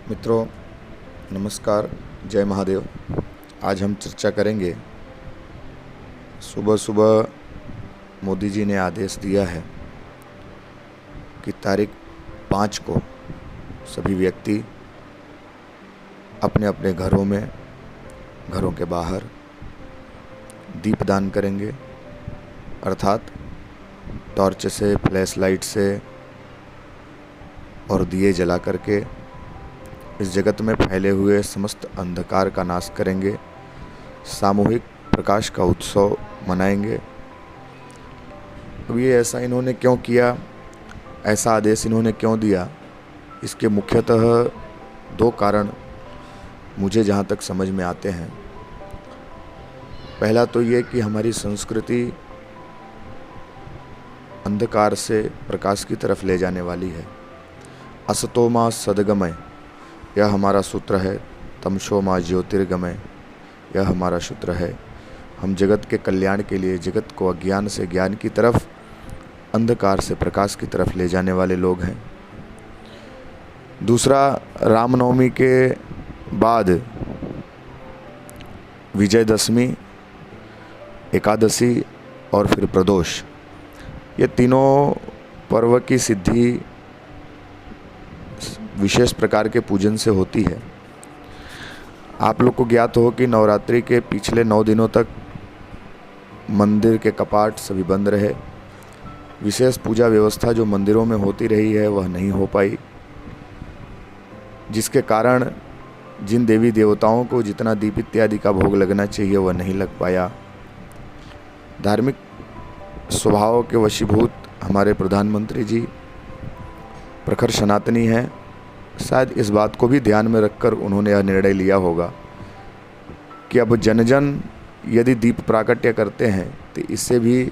मित्रों, नमस्कार। जय महादेव। आज हम चर्चा करेंगे, सुबह सुबह मोदी जी ने आदेश दिया है कि तारीख 5 को सभी व्यक्ति अपने अपने घरों में, घरों के बाहर दीपदान करेंगे, अर्थात टॉर्च से, फ्लैश लाइट से और दिए जला करके इस जगत में फैले हुए समस्त अंधकार का नाश करेंगे। सामूहिक प्रकाश का उत्सव मनाएंगे। अब ये ऐसा इन्होंने क्यों किया, ऐसा आदेश इन्होंने क्यों दिया, इसके मुख्यतः 2 कारण मुझे जहाँ तक समझ में आते हैं। पहला तो ये कि हमारी संस्कृति अंधकार से प्रकाश की तरफ ले जाने वाली है। असतो मा सद्गमय, यह हमारा सूत्र है। तमसो मा ज्योतिर्गमय, यह हमारा सूत्र है। हम जगत के कल्याण के लिए जगत को अज्ञान से ज्ञान की तरफ, अंधकार से प्रकाश की तरफ ले जाने वाले लोग हैं। दूसरा, रामनवमी के बाद विजयदशमी, एकादशी और फिर प्रदोष, ये तीनों पर्व की सिद्धि विशेष प्रकार के पूजन से होती है। आप लोग को ज्ञात हो कि नवरात्रि के पिछले 9 दिनों तक मंदिर के कपाट सभी बंद रहे। विशेष पूजा व्यवस्था जो मंदिरों में होती रही है वह नहीं हो पाई, जिसके कारण जिन देवी देवताओं को जितना दीप इत्यादि का भोग लगना चाहिए वह नहीं लग पाया। धार्मिक स्वभाव के वशीभूत हमारे प्रधानमंत्री जी प्रखर सनातनी हैं। शायद इस बात को भी ध्यान में रखकर उन्होंने यह निर्णय लिया होगा कि अब जन जन यदि दीप प्राकट्य करते हैं तो इससे भी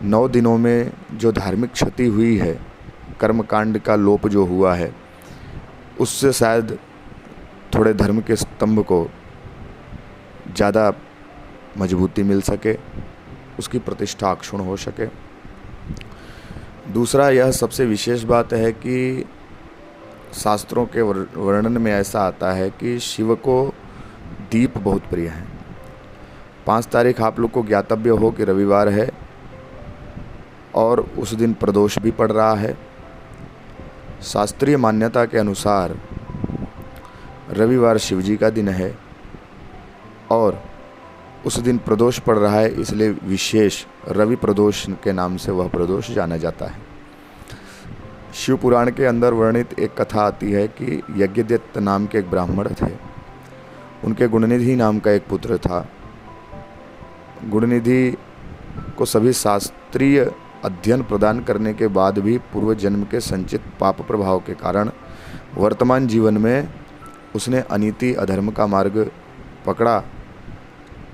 9 दिनों में जो धार्मिक क्षति हुई है, कर्मकांड का लोप जो हुआ है, उससे शायद थोड़े धर्म के स्तंभ को ज़्यादा मजबूती मिल सके, उसकी प्रतिष्ठा अक्षुण्ण हो सके। दूसरा, यह सबसे विशेष बात है कि शास्त्रों के वर्णन में ऐसा आता है कि शिव को दीप बहुत प्रिय है। 5 तारीख आप लोग को ज्ञातव्य हो कि रविवार है और उस दिन प्रदोष भी पड़ रहा है। शास्त्रीय मान्यता के अनुसार रविवार शिव जी का दिन है और उस दिन प्रदोष पड़ रहा है, इसलिए विशेष रवि प्रदोष के नाम से वह प्रदोष जाना जाता है। शिव पुराण के अंदर वर्णित एक कथा आती है कि यज्ञदत्त नाम के एक ब्राह्मण थे। उनके गुणनिधि नाम का एक पुत्र था। गुणनिधि को सभी शास्त्रीय अध्ययन प्रदान करने के बाद भी पूर्व जन्म के संचित पाप प्रभाव के कारण वर्तमान जीवन में उसने अनीति अधर्म का मार्ग पकड़ा।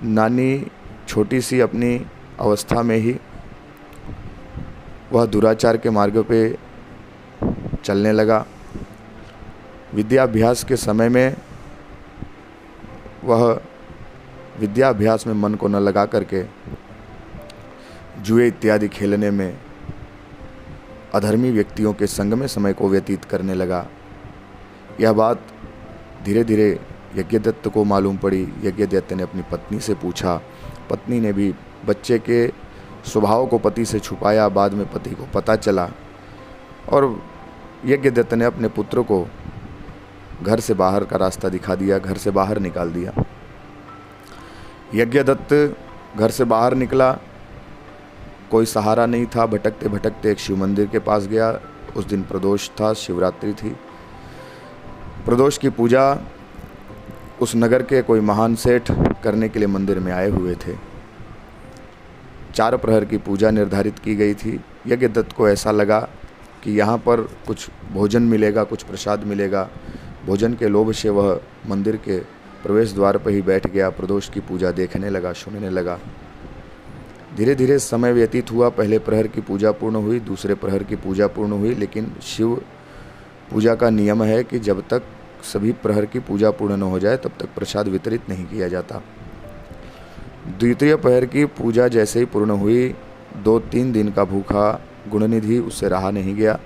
नानी छोटी सी अपनी अवस्था में ही वह दुराचार के मार्ग पे चलने लगा। विद्याभ्यास के समय में वह विद्याभ्यास में मन को न लगा करके जुए इत्यादि खेलने में, अधर्मी व्यक्तियों के संग में समय को व्यतीत करने लगा। यह बात धीरे धीरे यज्ञदत्त को मालूम पड़ी। यज्ञदत्त ने अपनी पत्नी से पूछा। पत्नी ने भी बच्चे के स्वभाव को पति से छुपाया। बाद में पति को पता चला और यज्ञदत्त ने अपने पुत्र को घर से बाहर का रास्ता दिखा दिया, घर से बाहर निकाल दिया। यज्ञदत्त घर से बाहर निकला, कोई सहारा नहीं था। भटकते भटकते एक शिव मंदिर के पास गया। उस दिन प्रदोष था, शिवरात्रि थी। प्रदोष की पूजा उस नगर के कोई महान सेठ करने के लिए मंदिर में आए हुए थे। 4 प्रहर की पूजा निर्धारित की गई थी। यज्ञदत्त को ऐसा लगा कि यहाँ पर कुछ भोजन मिलेगा, कुछ प्रसाद मिलेगा। भोजन के लोभ से वह मंदिर के प्रवेश द्वार पर ही बैठ गया। प्रदोष की पूजा देखने लगा, सुनने लगा। धीरे धीरे समय व्यतीत हुआ। पहले प्रहर की पूजा पूर्ण हुई, दूसरे प्रहर की पूजा पूर्ण हुई, लेकिन शिव पूजा का नियम है कि जब तक सभी प्रहर की पूजा पूर्ण न हो जाए तब तक प्रसाद वितरित नहीं किया जाता। द्वितीय प्रहर की पूजा जैसे ही पूर्ण हुई, 2-3 दिन का भूखा गुणनिधि उससे रहा नहीं गया।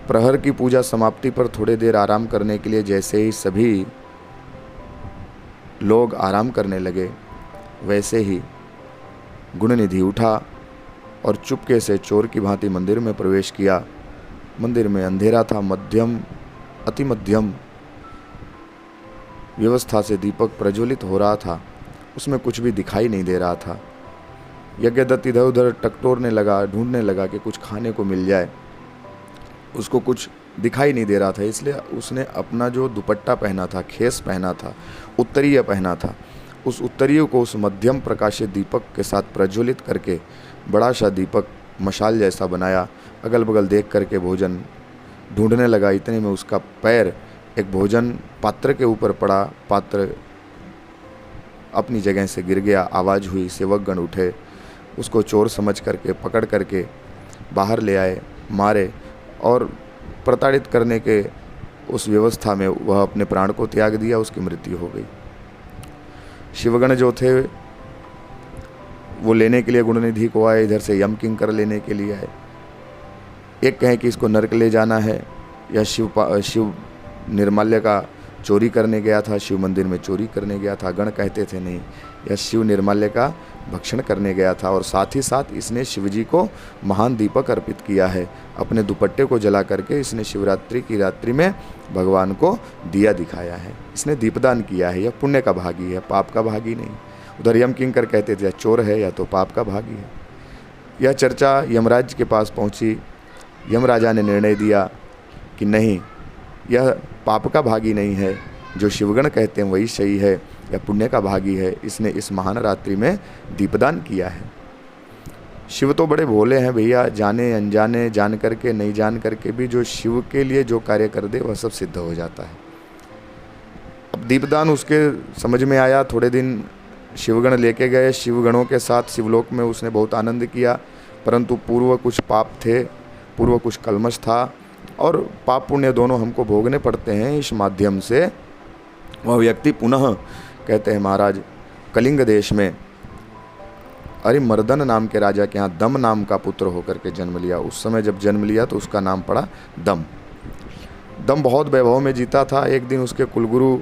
प्रहर की पूजा समाप्ति पर थोड़ी देर आराम करने के लिए जैसे ही सभी लोग आराम करने लगे, वैसे ही गुणनिधि उठा और चुपके से चोर की भांति मंदिर में प्रवेश किया। मंदिर में अंधेरा था, अति मध्यम व्यवस्था से दीपक प्रज्वलित हो रहा था, उसमें कुछ भी दिखाई नहीं दे रहा था। यज्ञदत्त इधर उधर टकटोरने लगा, ढूंढने लगा कि कुछ खाने को मिल जाए। उसको कुछ दिखाई नहीं दे रहा था, इसलिए उसने अपना जो दुपट्टा पहना था, खेस पहना था, उत्तरीय पहना था, उस उत्तरीय को उस मध्यम प्रकाशित दीपक के साथ प्रज्वलित करके बड़ा सा दीपक मशाल जैसा बनाया। अगल बगल देख करके भोजन ढूंढने लगा। इतने में उसका पैर एक भोजन पात्र के ऊपर पड़ा, पात्र अपनी जगह से गिर गया। आवाज़ हुई, सेवकगण उठे, उसको चोर समझ करके पकड़ करके बाहर ले आए, मारे और प्रताड़ित करने के उस व्यवस्था में वह अपने प्राण को त्याग दिया, उसकी मृत्यु हो गई। शिवगण जो थे वो लेने के लिए गुणनिधि को आए, इधर से यम किंकर लेने के लिए आए। एक कहें कि इसको नरक ले जाना है, या शिव निर्माल्य का चोरी करने गया था, शिव मंदिर में चोरी करने गया था। गण कहते थे नहीं, यह शिव निर्माल्य का भक्षण करने गया था। और साथ ही साथ इसने शिवजी को महान दीपक अर्पित किया है। अपने दुपट्टे को जला करके इसने शिवरात्रि की रात्रि में भगवान को दिया दिखाया है, इसने दीपदान किया है। यह पुण्य का भागी है, पाप का भागी नहीं। उधर यम किंकर कहते थे चोर है या तो पाप का भागी है। यह चर्चा यमराज के पास पहुंची। यमराजा ने निर्णय दिया कि नहीं, यह पाप का भागी नहीं है, जो शिवगण कहते हैं वही सही है, यह पुण्य का भागी है। इसने इस महान रात्रि में दीपदान किया है। शिव तो बड़े भोले हैं भैया, जाने अनजाने, जान करके नहीं जान करके भी जो शिव के लिए जो कार्य कर दे वह सब सिद्ध हो जाता है। अब दीपदान उसके समझ में आया। थोड़े दिन शिवगण लेके गए, शिवगणों के साथ शिवलोक में उसने बहुत आनंद किया, परंतु पूर्व कुछ पाप थे, पूर्व कुछ कलमश था, और पाप पुण्य दोनों हमको भोगने पड़ते हैं। इस माध्यम से वह व्यक्ति पुनः, कहते हैं महाराज, कलिंग देश में अरिमर्दन नाम के राजा के यहाँ दम नाम का पुत्र होकर के जन्म लिया। उस समय जब जन्म लिया तो उसका नाम पड़ा दम। दम बहुत वैभव में जीता था। एक दिन उसके कुलगुरु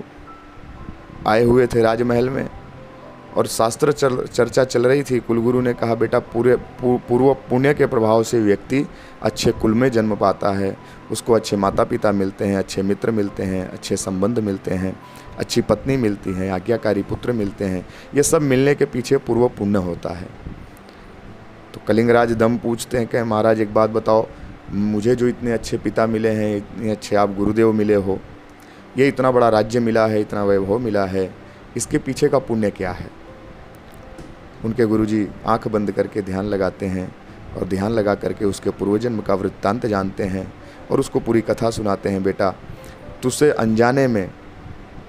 आए हुए थे राजमहल में, और शास्त्र चर्चा चल रही थी। कुलगुरु ने कहा, बेटा, पूर्व पुण्य के प्रभाव से व्यक्ति अच्छे कुल में जन्म पाता है, उसको अच्छे माता पिता मिलते हैं, अच्छे मित्र मिलते हैं, अच्छे संबंध मिलते हैं, अच्छी पत्नी मिलती है, आज्ञाकारी पुत्र मिलते हैं। ये सब मिलने के पीछे पूर्व पुण्य होता है। तो कलिंगराज दम पूछते हैं कि महाराज एक बात बताओ, मुझे जो इतने अच्छे पिता मिले हैं, इतने अच्छे आप गुरुदेव मिले हो, ये इतना बड़ा राज्य मिला है, इतना वैभव मिला है, इसके पीछे का पुण्य क्या है? उनके गुरुजी आंख बंद करके ध्यान लगाते हैं, और ध्यान लगा करके उसके पूर्वजन्म का वृत्तांत जानते हैं, और उसको पूरी कथा सुनाते हैं। बेटा, तुझसे अनजाने में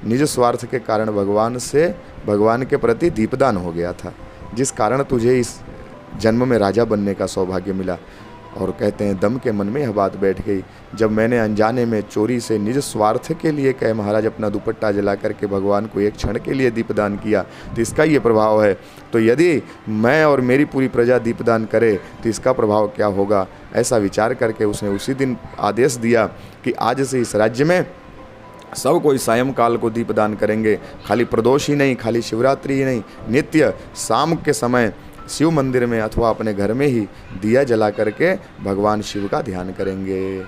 निज स्वार्थ के कारण भगवान के प्रति दीपदान हो गया था, जिस कारण तुझे इस जन्म में राजा बनने का सौभाग्य मिला। और कहते हैं दम के मन में यह बात बैठ गई, जब मैंने अनजाने में चोरी से निज स्वार्थ के लिए, कहे महाराज, अपना दुपट्टा जला करके भगवान को एक क्षण के लिए दीपदान किया, तो इसका ये प्रभाव है। तो यदि मैं और मेरी पूरी प्रजा दीपदान करे तो इसका प्रभाव क्या होगा? ऐसा विचार करके उसने उसी दिन आदेश दिया कि आज से इस राज्य में सब कोई सायंकाल को दीपदान करेंगे। खाली प्रदोष ही नहीं, खाली शिवरात्रि ही नहीं, नित्य शाम के समय शिव मंदिर में अथवा अपने घर में ही दिया जला करके भगवान शिव का ध्यान करेंगे।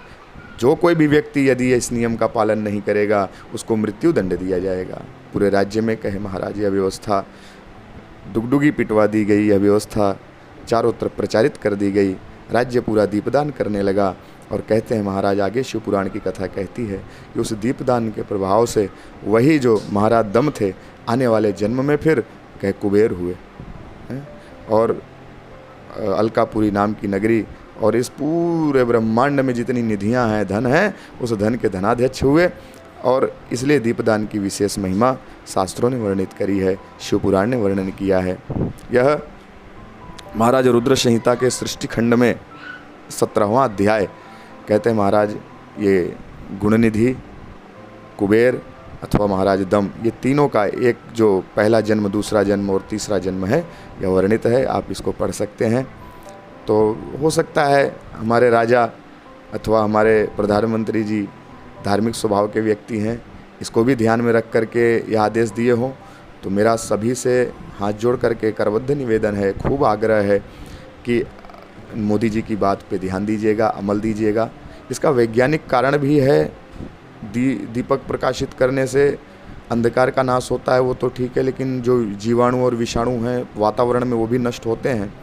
जो कोई भी व्यक्ति यदि इस नियम का पालन नहीं करेगा उसको मृत्यु दंड दिया जाएगा। पूरे राज्य में, कहे महाराज, यह व्यवस्था डुगडुगी पिटवा दी गई, यह व्यवस्था चारों तरफ प्रचारित कर दी गई। राज्य पूरा दीपदान करने लगा। और कहते हैं महाराज, आगे शिव पुराण की कथा कहती है कि उस दीपदान के प्रभाव से वही जो महाराज दम थे, आने वाले जन्म में फिर कहे कुबेर हुए, और अलकापुरी नाम की नगरी और इस पूरे ब्रह्मांड में जितनी निधियां हैं, धन है, उस धन के धनाध्यक्ष हुए। और इसलिए दीपदान की विशेष महिमा शास्त्रों ने वर्णित करी है, शिवपुराण ने वर्णन किया है। यह महाराज रुद्र संहिता के सृष्टि खंड में 17वां अध्याय। कहते हैं महाराज, ये गुणनिधि, कुबेर अथवा महाराज दम, ये तीनों का एक जो पहला जन्म, दूसरा जन्म और तीसरा जन्म है, यह वर्णित है। आप इसको पढ़ सकते हैं। तो हो सकता है हमारे राजा अथवा हमारे प्रधानमंत्री जी धार्मिक स्वभाव के व्यक्ति हैं, इसको भी ध्यान में रख कर के यह आदेश दिए हों। तो मेरा सभी से हाथ जोड़ करके करबद्ध निवेदन है, खूब आग्रह है कि मोदी जी की बात पे ध्यान दीजिएगा, अमल दीजिएगा। इसका वैज्ञानिक कारण भी है। दीपक प्रकाशित करने से अंधकार का नाश होता है, वो तो ठीक है, लेकिन जो जीवाणु और विषाणु हैं वातावरण में वो भी नष्ट होते हैं।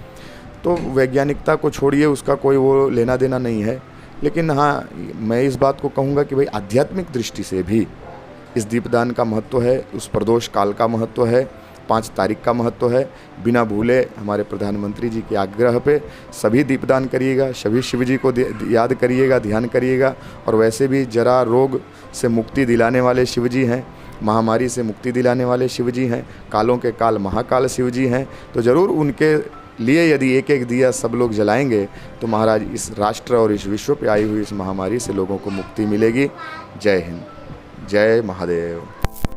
तो वैज्ञानिकता को छोड़िए, उसका कोई वो लेना देना नहीं है। लेकिन हाँ, मैं इस बात को कहूँगा कि भाई आध्यात्मिक दृष्टि से भी इस दीपदान का महत्व है, उस प्रदोष काल का महत्व है, 5 तारीख का महत्व है। बिना भूले हमारे प्रधानमंत्री जी के आग्रह पे सभी दीपदान करिएगा, सभी शिव जी को याद करिएगा, ध्यान करिएगा। और वैसे भी जरा रोग से मुक्ति दिलाने वाले शिव जी हैं, महामारी से मुक्ति दिलाने वाले शिव जी हैं, कालों के काल महाकाल शिव जी हैं। तो ज़रूर उनके लिए यदि एक एक दिया सब लोग जलाएंगे तो महाराज इस राष्ट्र और इस विश्व पे आई हुई इस महामारी से लोगों को मुक्ति मिलेगी। जय हिंद, जय महादेव।